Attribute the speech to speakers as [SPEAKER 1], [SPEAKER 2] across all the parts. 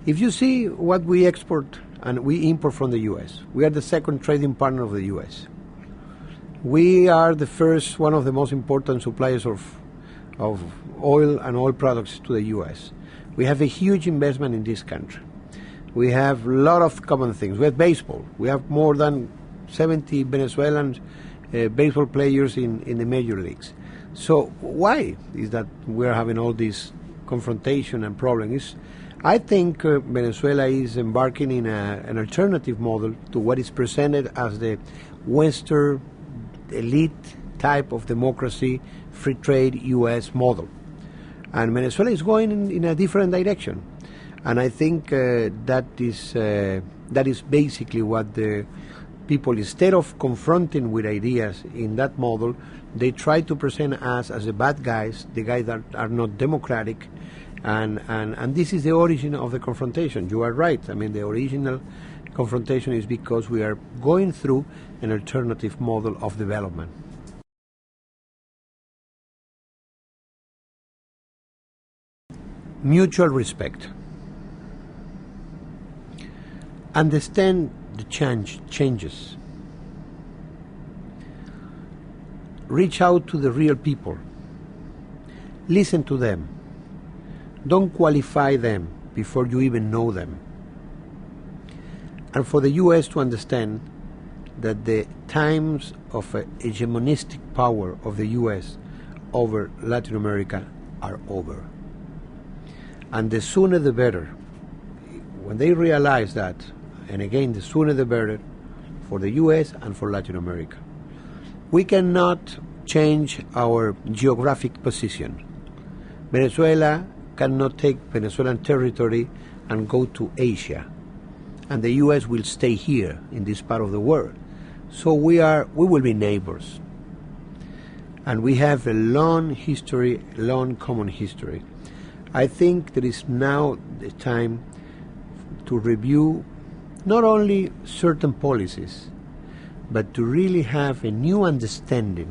[SPEAKER 1] If you see what we export and we import from the U.S., we are the second trading partner of the U.S. We are the first, one of the most important suppliers of oil and oil products to the U.S. We have a huge investment in this country. We have a lot of common things. We have baseball. We have more than 70 Venezuelan baseball players in the major leagues. So why is that we're having all this confrontation and problems? I think Venezuela is embarking in an alternative model to what is presented as the Western elite type of democracy, free trade U.S. model. And Venezuela is going in a different direction. And I think that is basically what the people, instead of confronting with ideas in that model, they try to present us as the bad guys, the guys that are not democratic. And this is the origin of the confrontation. You are right. I mean, the original confrontation is because we are going through an alternative model of development. Mutual respect. Understand the changes. Reach out to the real people. Listen to them. Don't qualify them before you even know them. And for the U.S. to understand that the times of hegemonistic power of the U.S. over Latin America are over. And the sooner the better. When they realize that, and again, the sooner the better for the U.S. and for Latin America. We cannot change our geographic position. Venezuela cannot take Venezuelan territory and go to Asia. And the U.S. will stay here in this part of the world. So we will be neighbors. And we have a long history, long common history. I think there is now the time to review not only certain policies, but to really have a new understanding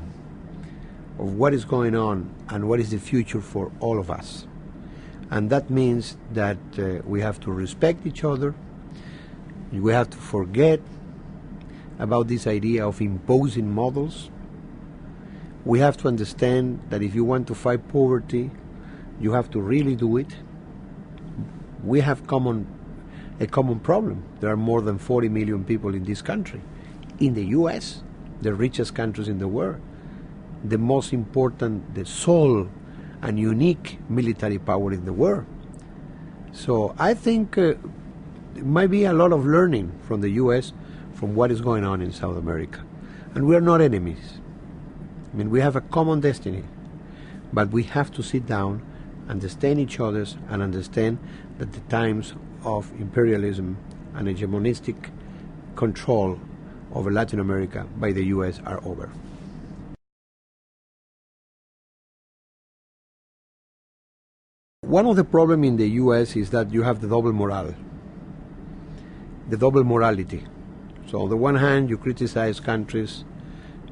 [SPEAKER 1] of what is going on and what is the future for all of us. And that means that we have to respect each other. We have to forget about this idea of imposing models. We have to understand that if you want to fight poverty, you have to really do it. We have a common problem. There are more than 40 million people in this country. In the U.S., the richest countries in the world, the most important, the sole and unique military power in the world. So I think there might be a lot of learning from the U.S. from what is going on in South America. And we are not enemies. I mean, we have a common destiny, but we have to sit down, understand each other, and understand that the times of imperialism and hegemonistic control over Latin America by the U.S. are over. One of the problems in the U.S. is that you have the double morale, the double morality. So on the one hand, you criticize countries,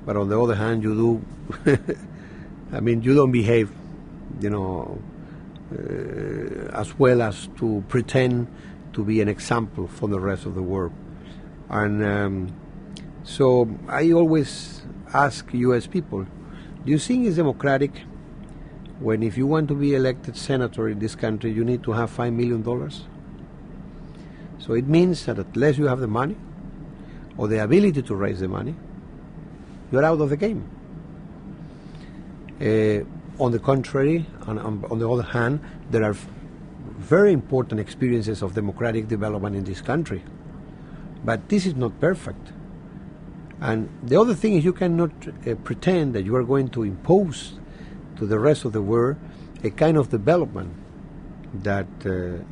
[SPEAKER 1] but on the other hand, you do, you don't behave, as well as to pretend to be an example for the rest of the world. And so I always ask U.S. people, do you think it's democratic when if you want to be elected senator in this country, you need to have $5 million? So it means that unless you have the money or the ability to raise the money, you're out of the game. On the contrary, on the other hand, there are very important experiences of democratic development in this country. But this is not perfect. And the other thing is you cannot pretend that you are going to impose to the rest of the world a kind of development that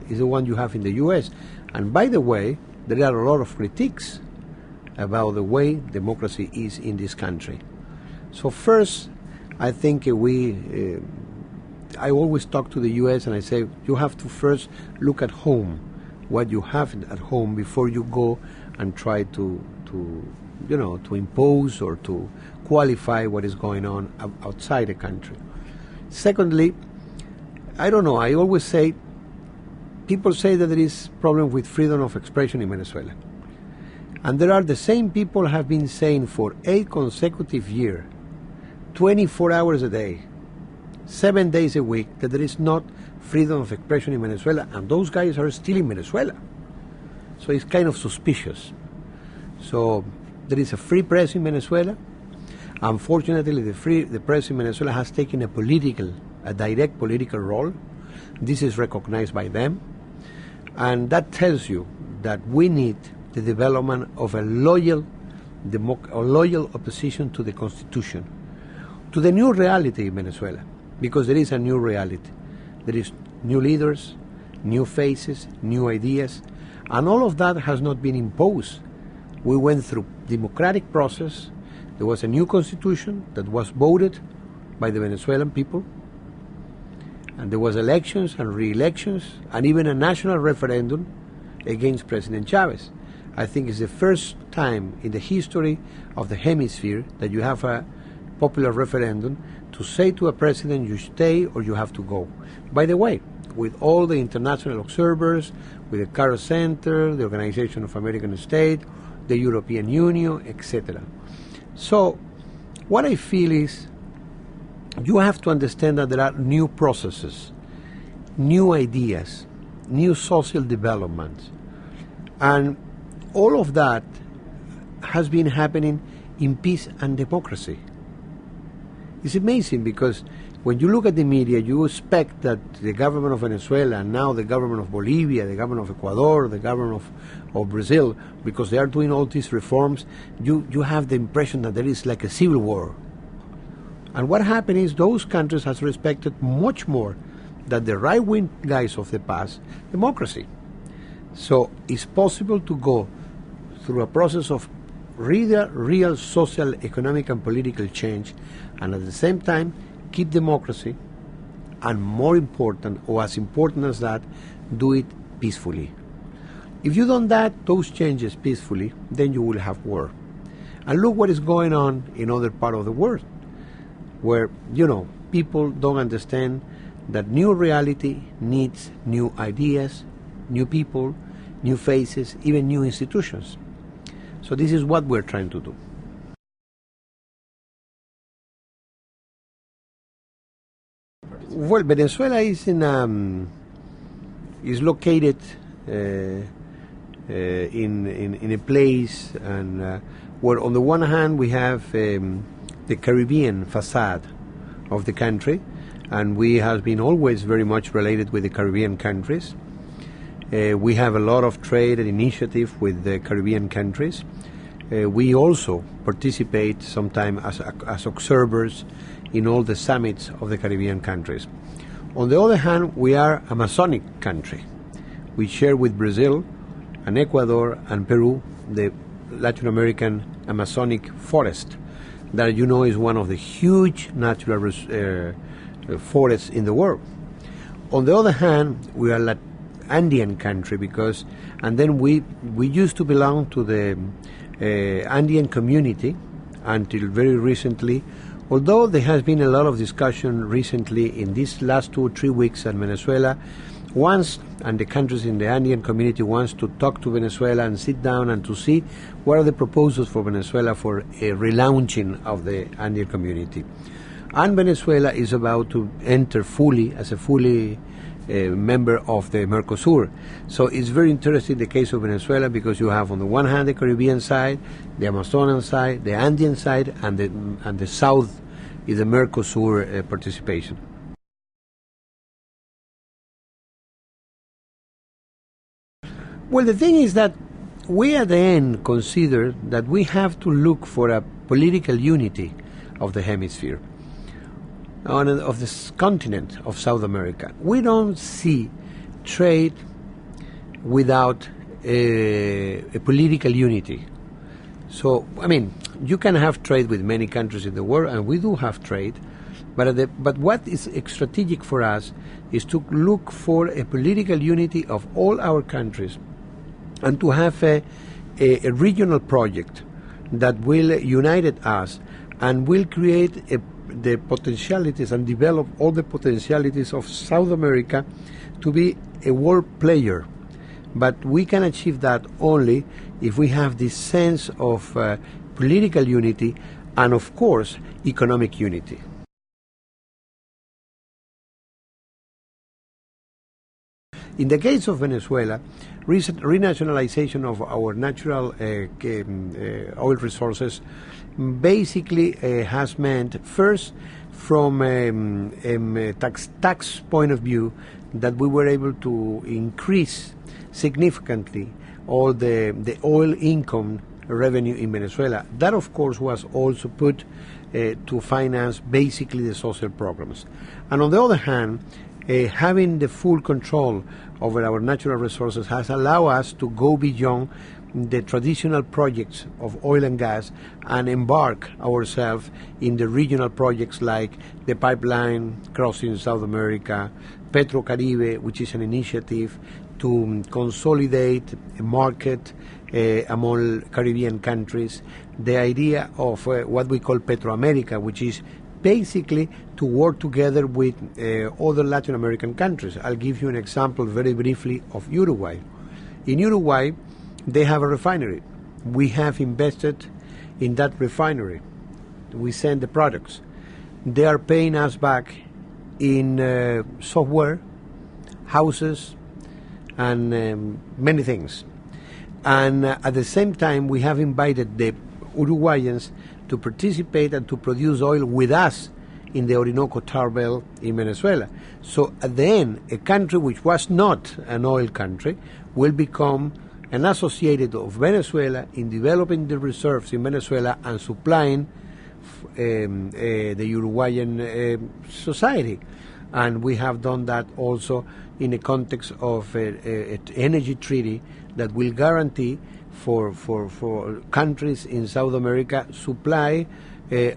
[SPEAKER 1] is the one you have in the U.S. And by the way, there are a lot of critiques about the way democracy is in this country. So first, I think I always talk to the U.S. and I say, you have to first look at home, what you have at home before you go and try to impose or to qualify what is going on outside the country. Secondly, I don't know, I always say people say that there is problem with freedom of expression in Venezuela. And there are the same people have been saying for 8 consecutive years, 24 hours a day, 7 days a week, that there is not freedom of expression in Venezuela, and those guys are still in Venezuela. So it's kind of suspicious. So there is a free press in Venezuela. Unfortunately, the press in Venezuela has taken a direct political role. This is recognized by them. And that tells you that we need the development of a loyal opposition to the Constitution, to the new reality in Venezuela, because there is a new reality. There is new leaders, new faces, new ideas, and all of that has not been imposed. We went through democratic process. There was a new constitution that was voted by the Venezuelan people, and there was elections and re-elections and even a national referendum against President Chavez. I think it's the first time in the history of the hemisphere that you have a popular referendum to say to a president, you stay or you have to go. By the way, with all the international observers, with the Carter Center, the Organization of American States, the European Union, etc. So what I feel is you have to understand that there are new processes, new ideas, new social developments, and all of that has been happening in peace and democracy. It's amazing because when you look at the media, you expect that the government of Venezuela, and now the government of Bolivia, the government of Ecuador, the government of Brazil, because they are doing all these reforms, you have the impression that there is like a civil war. And what happened is those countries has respected much more than the right-wing guys of the past, democracy. So it's possible to go through a process of real social, economic, and political change, and at the same time keep democracy, and more important, or as important as that, do it peacefully. If you don't those changes peacefully, then you will have war. And look what is going on in other parts of the world, where, people don't understand that new reality needs new ideas, new people, new faces, even new institutions. So this is what we're trying to do. Well, Venezuela is located in a place and where on the one hand we have the Caribbean facade of the country, and we have been always very much related with the Caribbean countries. We have a lot of trade and initiative with the Caribbean countries. We also participate sometimes as observers in all the summits of the Caribbean countries. On the other hand, we are a Amazonic country. We share with Brazil and Ecuador and Peru the Latin American Amazonic forest that is one of the huge natural forests in the world. On the other hand, we are an Andean country and then we used to belong to the Andean community until very recently, although there has been a lot of discussion recently in these last 2 or 3 weeks in Venezuela, and the countries in the Andean community wants to talk to Venezuela and sit down and to see what are the proposals for Venezuela for a relaunching of the Andean community. And Venezuela is about to enter fully as a member of the Mercosur. So it's very interesting the case of Venezuela because you have on the one hand the Caribbean side, the Amazonian side, the Andean side, and the south is the Mercosur participation. Well, the thing is that we at the end consider that we have to look for a political unity of the hemisphere, of this continent of South America. We don't see trade without a political unity. So, you can have trade with many countries in the world, and we do have trade, but what is strategic for us is to look for a political unity of all our countries and to have a regional project that will unite us and will create the potentialities and develop all the potentialities of South America to be a world player. But we can achieve that only if we have this sense of political unity and, of course, economic unity. In the case of Venezuela, recent renationalization of our natural oil resources basically has meant, first, from a tax point of view, that we were able to increase significantly all the oil income revenue in Venezuela. That, of course, was also put to finance basically the social programs. And on the other hand, having the full control over our natural resources has allowed us to go beyond the traditional projects of oil and gas and embark ourselves in the regional projects like the pipeline crossing South America, Petrocaribe, which is an initiative to consolidate a market among Caribbean countries, the idea of what we call Petroamerica, which is basically to work together with other Latin American countries. I'll give you an example very briefly of Uruguay. In Uruguay, they have a refinery. We have invested in that refinery. We send the products. They are paying us back in software, houses, and many things. And at the same time, we have invited the Uruguayans to participate and to produce oil with us in the Orinoco tar belt in Venezuela. So at the end, a country which was not an oil country will become an associated of Venezuela in developing the reserves in Venezuela and supplying the Uruguayan society. And we have done that also in the context of an energy treaty that will guarantee for countries in South America supply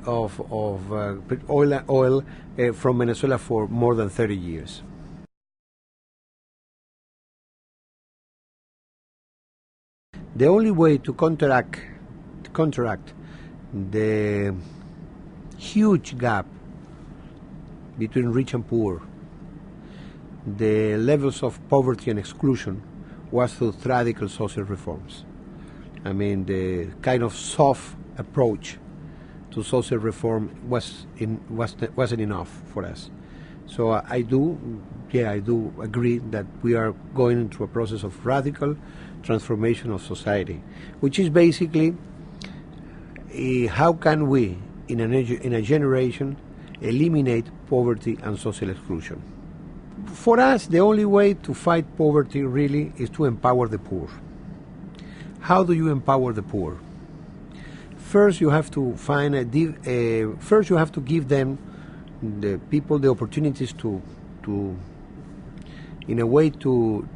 [SPEAKER 1] of oil from Venezuela for more than 30 years. The only way to counteract the huge gap between rich and poor, the levels of poverty and exclusion, was through radical social reforms. I mean, the kind of soft approach to social reform wasn't enough for us. So I do agree that we are going into a process of radical transformation of society, which is basically how can we, in a generation, eliminate poverty and social exclusion. For us, the only way to fight poverty really is to empower the poor. How do you empower the poor? First, you have to first you have to give them, the people, the opportunities to in a way to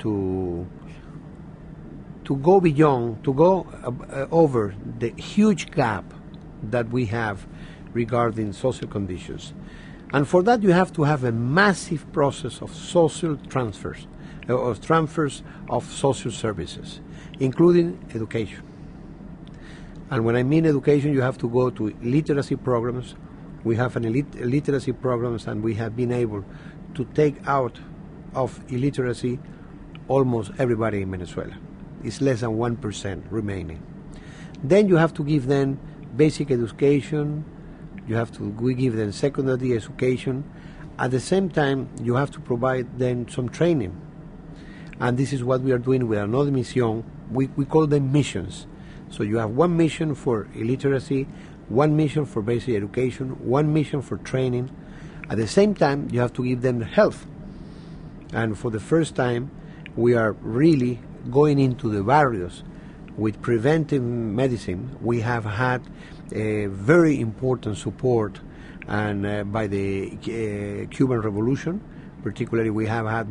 [SPEAKER 1] go beyond, to go over the huge gap that we have regarding social conditions. And for that, you have to have a massive process of social transfers, of transfers of social services, including education. And when I mean education, you have to go to literacy programs. We have literacy programs, and we have been able to take out of illiteracy almost everybody in Venezuela. It's less than 1% remaining. Then you have to give them basic education. We give them secondary education. At the same time, you have to provide them some training. And this is what we are doing with another mission. We call them missions. So you have one mission for illiteracy, one mission for basic education, one mission for training. At the same time, you have to give them health. And for the first time, we are really going into the barrios with preventive medicine. We have had a very important support and by the Cuban Revolution. Particularly, we have had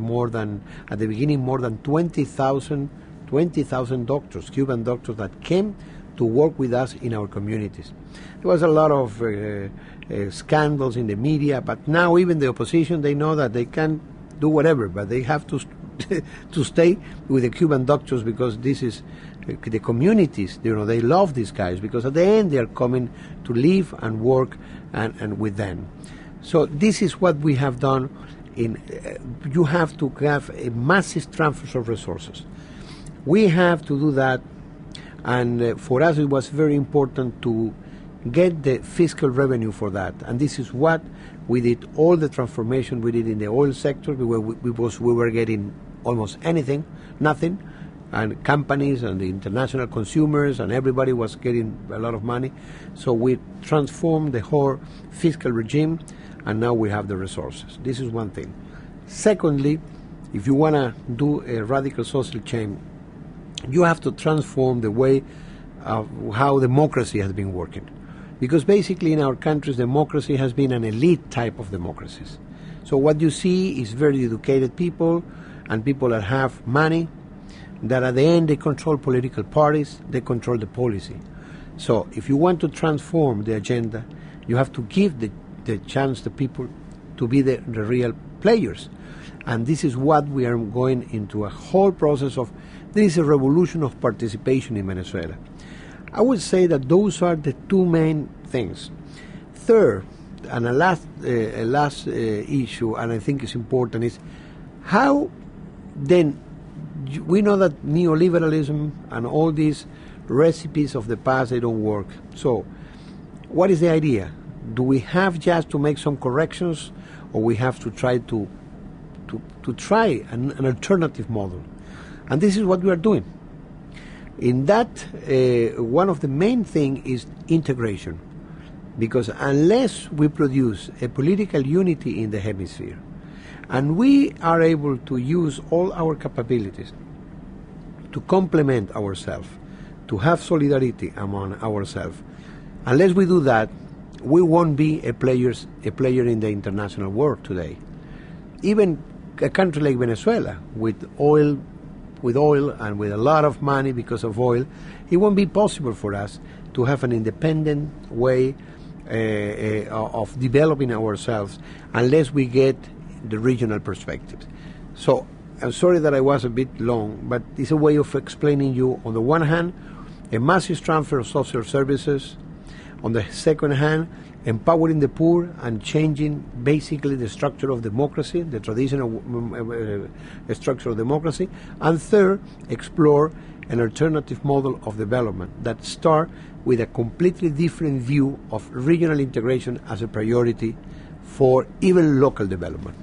[SPEAKER 1] at the beginning, more than 20,000 doctors, Cuban doctors, that came to work with us in our communities. There was a lot of scandals in the media, but now even the opposition, they know that they can do whatever, but they have to to stay with the Cuban doctors, because this is the communities, they love these guys, because at the end they are coming to live and work and with them. So this is what we have done. You have to have a massive transfer of resources. We have to do that, and for us it was very important to get the fiscal revenue for that, and this is what we did. All the transformation we did in the oil sector, we were getting almost nothing, and companies and the international consumers and everybody was getting a lot of money. So we transformed the whole fiscal regime, and now we have the resources. This is one thing. Secondly, if you want to do a radical social change, you have to transform the way of how democracy has been working. Because basically in our countries, democracy has been an elite type of democracies. So what you see is very educated people and people that have money, that at the end they control political parties, they control the policy. So if you want to transform the agenda, you have to give the chance to people to be the real players. And this is what we are going into, a whole process of. There is a revolution of participation in Venezuela. I would say that those are the two main things. Third, and a last issue, and I think it's important, is how then we know that neoliberalism and all these recipes of the past, they don't work. So what is the idea? Do we have just to make some corrections, or we have to try to try an alternative model? And this is what we are doing. In that, one of the main things is integration, because unless we produce a political unity in the hemisphere, and we are able to use all our capabilities to complement ourselves, to have solidarity among ourselves, unless we do that, we won't be a player in the international world today. Even a country like Venezuela, with oil and with a lot of money because of oil, it won't be possible for us to have an independent way of developing ourselves unless we get the regional perspectives. So I'm sorry that I was a bit long, but it's a way of explaining you, on the one hand, a massive transfer of social services, on the second hand, empowering the poor and changing basically the structure of democracy, the traditional structure of democracy, and third, explore an alternative model of development that starts with a completely different view of regional integration as a priority for even local development.